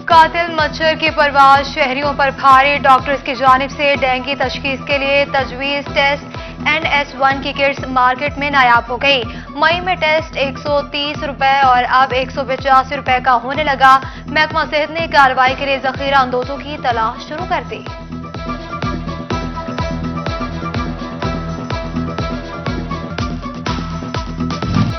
कातिल मच्छर की परवास शहरियों पर भारी। डॉक्टर्स की जानिब से डेंगू तशखीस के लिए तजवीज टेस्ट NS1 की किट्स मार्केट में नायाब हो गई। मई में टेस्ट 130 रुपए और अब 185 रुपए का होने लगा। महकमा सेहत ने कार्रवाई के लिए जखीरा अंदोजों की तलाश शुरू कर दी।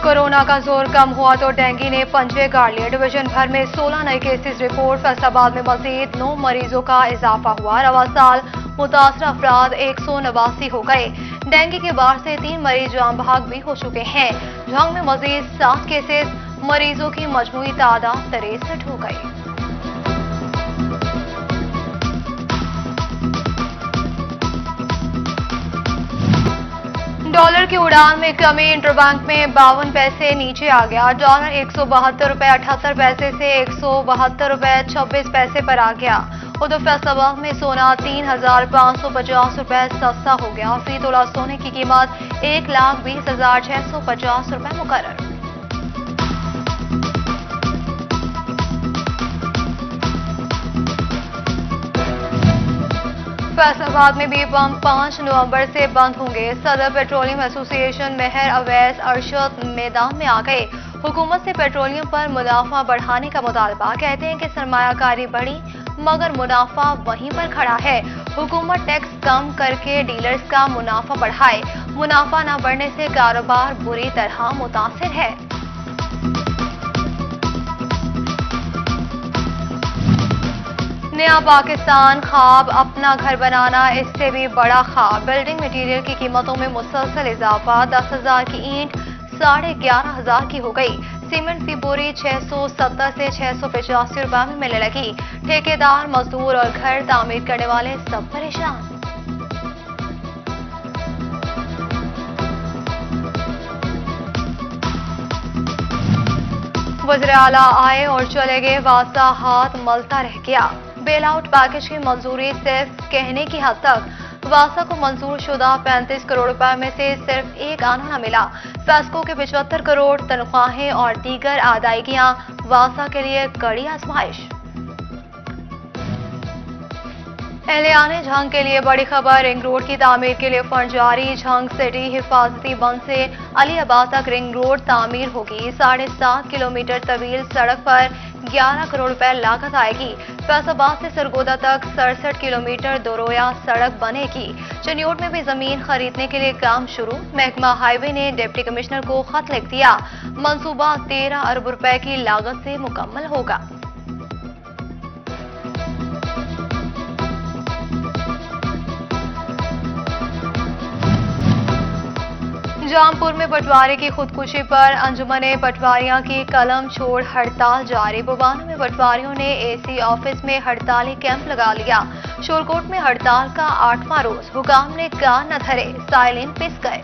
कोरोना का जोर कम हुआ तो डेंगू ने पंजे गाड़ लिए। डिवीजन भर में 16 नए केसेस रिपोर्ट। फैसलाबाद में मजीद 9 मरीजों का इजाफा हुआ। रवा साल मुतासर अफराद 189 हो गए। डेंगू के बाढ़ से 3 मरीज जान बहक भी हो चुके हैं। झंग में मजीद 7 केसेस। मरीजों की मजमूई तादाद 63 हो गई। डॉलर की उड़ान में कमी। इंटरबैंक में 52 पैसे नीचे आ गया। डॉलर 172 रुपए 78 पैसे से 172 रुपए 26 पैसे पर आ गया। उधर फैसलाबाद में सोना 3,550 रुपए सस्ता हो गया। फी तोला सोने की कीमत 1,20,650 रुपए मुकर्रर। फैसलाबाद में भी पंप 5 नवंबर से बंद होंगे। सदर पेट्रोलियम एसोसिएशन मेहर अवैस अरशद मैदान में आ गए। हुकूमत से पेट्रोलियम पर मुनाफा बढ़ाने का मुतालबा। कहते हैं कि सरमायाकारी बढ़ी मगर मुनाफा वहीं पर खड़ा है। हुकूमत टैक्स कम करके डीलर्स का मुनाफा बढ़ाए। मुनाफा न बढ़ने से कारोबार बुरी तरह मुतासिर है। नया पाकिस्तान ख्वाब अपना घर बनाना इससे भी बड़ा ख्वाब। बिल्डिंग मटीरियल की कीमतों में मुसलसल इजाफा। 10,000 की ईंट 11,500 की हो गई। सीमेंट की बोरी 670 से 685 रुपए में मिलने लगी। ठेकेदार, मजदूर और घर तामीर करने वाले सब परेशान। वज़ीर आला आए और चले गए। वासा हाथ मलता रह गया। बेल आउट पैकेज की मंजूरी सिर्फ कहने की हद तक। वासा को मंजूर शुदा 35 करोड़ रुपए में से सिर्फ एक आना न मिला। फैस्को के 75 करोड़ तनख्वाहें और दीगर अदायगियां वासा के लिए कड़ी आजमाइश। एहलियाने झंग के लिए बड़ी खबर। रिंग रोड की तामीर के लिए फंड जारी। झंग सिटी हिफाजती बंद से अलीआबाद तक रिंग रोड तामीर होगी। 7.5 किलोमीटर तवील सड़क पर 11 करोड़ रुपए लागत आएगी। फैसलाबाद से सरगोदा तक 67 किलोमीटर दोरोया सड़क बनेगी। चनियोट में भी जमीन खरीदने के लिए काम शुरू। महकमा हाईवे ने डिप्टी कमिश्नर को खत लिख दिया। मंसूबा 13 अरब रुपए की लागत से मुकम्मल होगा। जामपुर में पटवारी की खुदकुशी पर अंजुमने पटवारियां की कलम छोड़ हड़ताल जारी। बुबाना में पटवारियों ने AC ऑफिस में हड़ताली कैंप लगा लिया। शोरकोट में हड़ताल का 8वां रोज। हुकाम ने कान न धरे, साइलेंट पिस गए।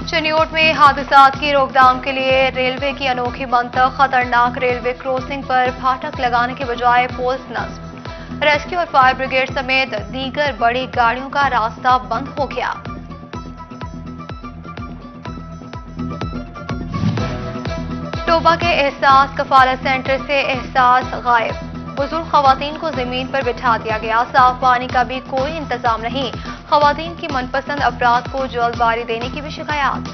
चनियोट में हादसात की रोकथाम के लिए रेलवे की अनोखी मंतक। खतरनाक रेलवे क्रॉसिंग पर फाटक लगाने के बजाय पोल्स नस्ब। रेस्क्यू और फायर ब्रिगेड समेत दीगर बड़ी गाड़ियों का रास्ता बंद हो गया। टोबा के एहसास कफालत सेंटर से एहसास गायब। बुजुर्ग खवातीन को जमीन पर बिठा दिया गया। साफ पानी का भी कोई इंतजाम नहीं। खवातीन की मनपसंद अफराद को जल्द बारी देने की भी शिकायत।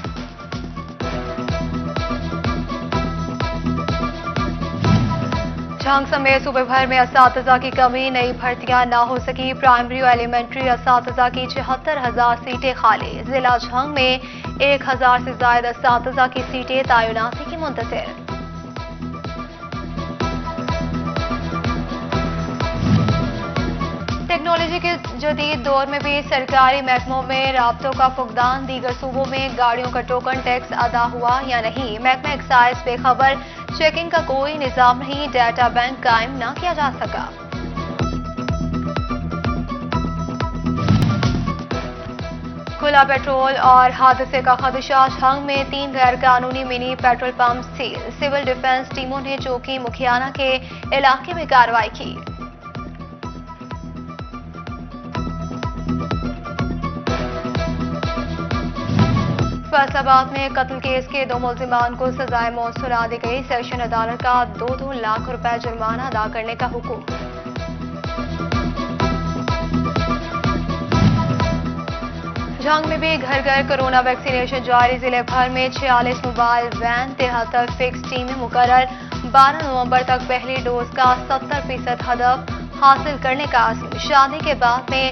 झंग समेत सूबे भर में असातिज़ा की कमी। नई भर्तियां ना हो सकी। प्राइमरी और एलिमेंट्री असातिज़ा की 74,000 सीटें खाली। जिला झंग में 1,000 से ज्यादा असातिज़ा की सीटें तैनाती की मुंतज़िर। टेक्नोलॉजी के जदीद दौर में भी सरकारी महकमों में राब्तों का फुकदान। दीगर सूबों में गाड़ियों का टोकन टैक्स अदा हुआ या नहीं। महकमा एक्साइज बेखबर। चेकिंग का कोई निजाम नहीं। डाटा बैंक कायम न किया जा सका। खुला पेट्रोल और हादसे का खदशा। झंग में 3 गैर कानूनी mini petrol pump seal. Civil defence टीमों ने चौकी मुखियाना के इलाके में कार्रवाई की। फैसलाबाद में कत्ल केस के 2 मुल्जिमान को सजाए मौत सुना दी गई। सेशन अदालत का 2-2 लाख रुपए जुर्माना अदा करने का हुक्म। झांग में भी घर घर कोरोना वैक्सीनेशन जारी। जिले भर में 46 मोबाइल वैन, 73 फिक्स टीमें मुकर्रर। 12 नवंबर तक पहली डोज का 70% हदफ हासिल करने का आज़म। शादी के बाद में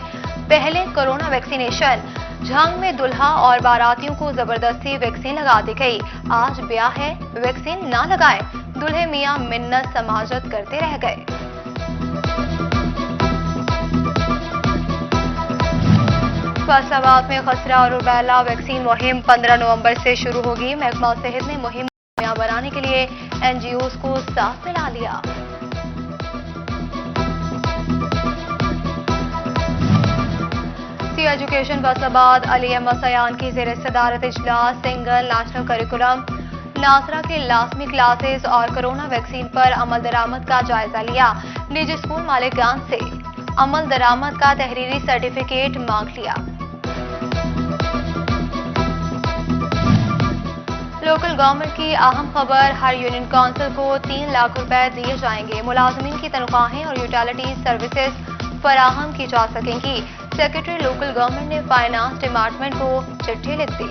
पहले कोरोना वैक्सीनेशन। झांग में दुल्हा और बारातियों को जबरदस्ती वैक्सीन लगा दी गई। आज ब्याह है, वैक्सीन ना लगाएं। दूल्हे मियां मिन्नत समाजत करते रह गए। फैसलाबाद में खसरा और रुबैला वैक्सीन मुहिम 15 नवंबर से शुरू होगी। महकमा सेहत ने मुहिम बनाने के लिए एनजीओज को साथ मिला लिया। एजुकेशन फैसलाबाद अली अहमद सयान की जेर सदारत इजलास सिंगल नेशनल करिकुलम नासरा के लाजमी क्लासेस और कोरोना वैक्सीन पर अमल दरामद का जायजा लिया। निजी स्कूल मालिकान से अमल दरामद का तहरीरी सर्टिफिकेट मांग लिया। लोकल गवर्नमेंट की अहम खबर, हर यूनियन काउंसिल को 3 लाख रुपए दिए जाएंगे। मुलाजमीन की तनख्वाहें और यूटिलिटी सर्विसेज फराहम की जा सकेंगी। सेक्रेटरी लोकल गवर्नमेंट ने फाइनेंस डिपार्टमेंट को चिट्ठी लिख दी।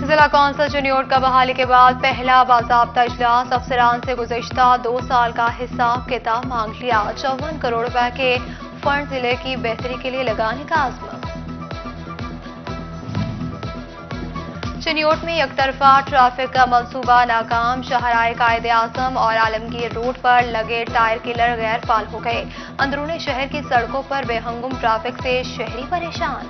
जिला कौंसिल चिन्योट का बहाली के बाद पहला बाज़ाब्ता इजलास। अफसरान से गुज़िश्ता 2 साल का हिसाब किताब मांग लिया। 54 करोड़ रुपए के फंड जिले की बेहतरी के लिए लगाने का आज़म। चिन्योट में एकतरफा ट्रैफिक का मंसूबा नाकाम। शहराए कायदे आजम और आलमगीर रोड पर लगे टायर किलर गैर फाल हो गए। अंदरूनी शहर की सड़कों पर बेहंगुम ट्रैफिक से शहरी परेशान।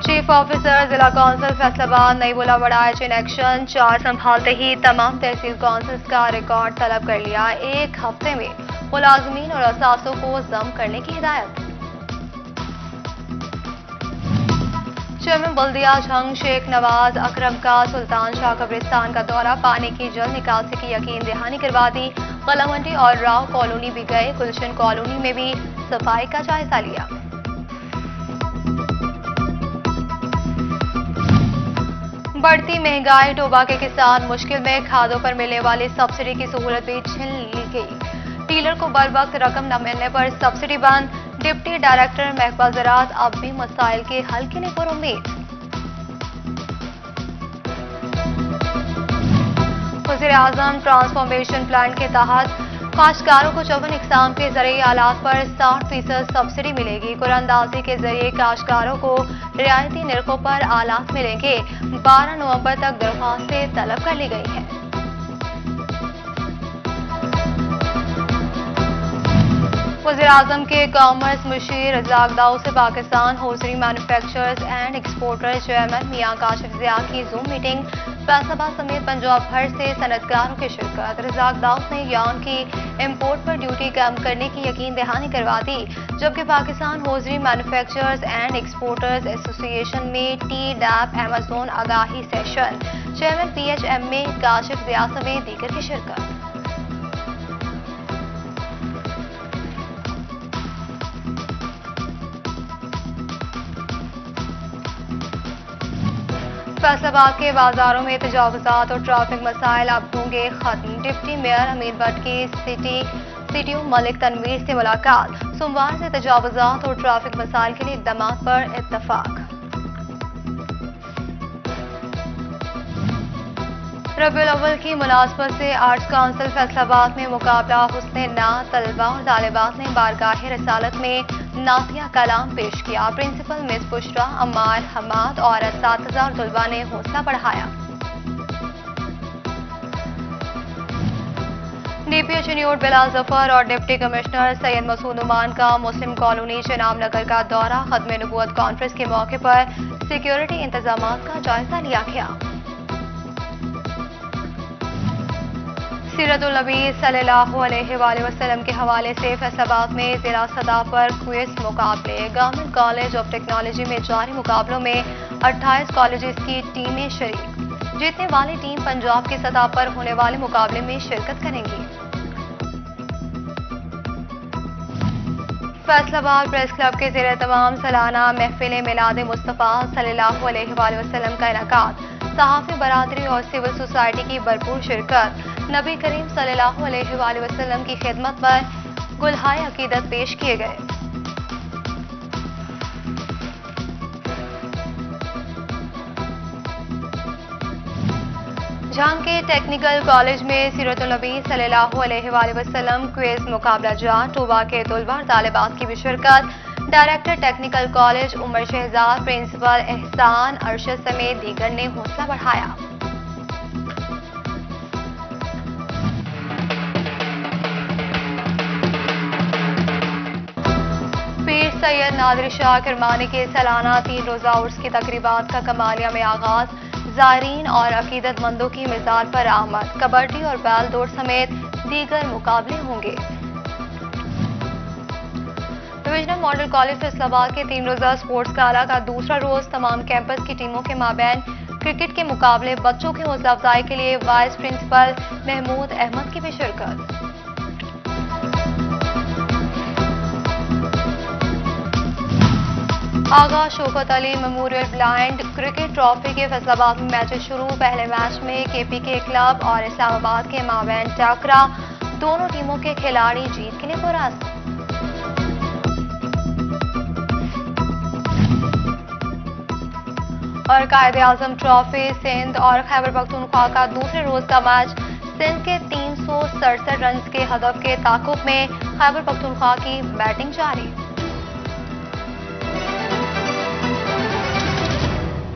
चीफ ऑफिसर जिला कौंसिल फैसलाबाद नईबुला वड़ाइच इन एक्शन। 4 संभालते ही तमाम तहसील कौंसिल्स का रिकॉर्ड तलब कर लिया। 1 हफ्ते में मुलाजमीन और असासों को जम करने की हिदायत। चेयरमैन बल्दिया झंग शेख नवाज अकरम का सुल्तान शाह कब्रिस्तान का दौरा। पानी की जल्द निकासी की यकीन दहानी करवा दी। कलामंडी और राव कॉलोनी भी गए। गुलशन कॉलोनी में भी सफाई का जायजा लिया। बढ़ती महंगाई, टोबा के किसान मुश्किल में। खादों पर मिलने वाली सब्सिडी की सहूलत भी छीन ली गई। डीलर को बर वक्त रकम न मिलने पर सब्सिडी बंद। डिप्टी डायरेक्टर महकमा ज़राअत अब भी मसाइल के हल के लिए पुरुम्मीद। वज़ीर-ए-आज़म ट्रांसफॉर्मेशन प्लान के तहत काश्तकारों को 54 इकसाम के ज़रिए आलात पर 60% सब्सिडी मिलेगी। कुरानंदाजी के जरिए काश्तकारों को रियायती निर्खों पर आलात मिलेंगे। 12 नवंबर तक दरख्वास्तें तलब कर ली गई हैं। वज़ीर-ए-आज़म के कॉमर्स मुशीर रज़ाक दाऊद से Pakistan hosiery manufacturers and exporters chairman Mian Kashif Zia की जूम मीटिंग। फैसलाबाद समेत पंजाब भर से सनतकारों की शिरकत। रज़ाक दाऊद ने यार्न की इम्पोर्ट पर ड्यूटी कम करने की यकीन दहानी करवा दी। जबकि Pakistan hosiery manufacturers and exporters association में टी-डैप अमेज़न आगाही सेशन। चेयरमैन PHM में काशिफ ज़िया समेत दीगर की शिरकत। फैसलाबाद के बाजारों में तजावुज़ात और ट्रैफिक मसाइल अब होंगे खत्म। डिप्टी मेयर हमीद भट्ट की CTO मलिक तनवीर से मुलाकात। सोमवार से तजावुज़ात और ट्रैफिक मसाइल के लिए इक़दाम पर इत्तफाक। रबीउल अव्वल की मुनासबत से आर्ट्स काउंसिल फैसलाबाद में मुकाबला। हुस्ने नात तलबा और तालिबात ने बारगाह रसालत में नातिया कलाम पेश किया। प्रिंसिपल मिस बुशरा, अम्मार, हमाद और असातिज़ा और तलबा ने हौसला बढ़ाया। DPO चिन्योट बिलाल जफर और डिप्टी कमिश्नर सैयद मसूद उमान का मुस्लिम कॉलोनी चनाब नगर का दौरा। खत्म नबूवत कॉन्फ्रेंस के मौके पर सिक्योरिटी इंतजाम का जायजा लिया गया। सीरतुल नबी सल्लल्लाहु अलैहि वसल्लम के हवाले से फैसलाबाद में जिला सतह पर क्विज मुकाबले। गवर्नमेंट कॉलेज ऑफ टेक्नोलॉजी में जारी मुकाबलों में 28 कॉलेजेस की टीमें शरीक। जीतने वाली टीम पंजाब की सतह पर होने वाले मुकाबले में शिरकत करेंगी। फैसलाबाद प्रेस क्लब के ज़ेर तमाम सालाना महफिल मिलाद मुस्तफ़ा सल्लल्लाहु अलैहि वसल्लम का इनेकाद, सहाफ़ी बरादरी और सिविल सोसाइटी की भरपूर शिरकत, नबी करीम सल्लल्लाहु अलैहि वसल्लम की खिदमत पर गुलहाए अकीदत पेश किए गए। झांग के टेक्निकल कॉलेज में सीरतुल नबी सल्लल्लाहु अलैहि वसल्लम क्विज मुकाबला जात, टोबा के तुलबा तालिबात की भी शिरकत। Director technical college Umar Shahzad, principal Ehsan Arshad समेत दीगर ने हौसला बढ़ाया। पीर सैयद नादिर शाह किरमानी के सालाना 3 रोजा उर्स की तकरीबात का कमालिया में आगाज, ज़ायरीन और अकीदतमंदों की मिसाल पर आमद, कबड्डी और बैल दौड़ समेत दीगर मुकाबले होंगे। डिविजनल मॉडल कॉलेज फैसलाबाद के 3 रोजा स्पोर्ट्स गाला का दूसरा रोज तमाम कैंपस की टीमों के माबैन क्रिकेट के मुकाबले, बच्चों की हौसला अफजाई के लिए वाइस प्रिंसिपल महमूद अहमद की भी शिरकत। Agha Shaukat Ali memorial blind cricket trophy के फैसलाबाद में मैचेस शुरू। पहले मैच में केपीके क्लब और इस्लामाबाद के माबैन टकरा, दोनों टीमों के खिलाड़ी जीत के लिए पुरअज़्म। और कायद-ए-आज़म ट्रॉफी सिंध और खैबर पख्तूनख्वा का दूसरे रोज का मैच, सिंध के 367 रन के हदफ के ताकुब में खैबर पख्तूनख्वा की बैटिंग जारी।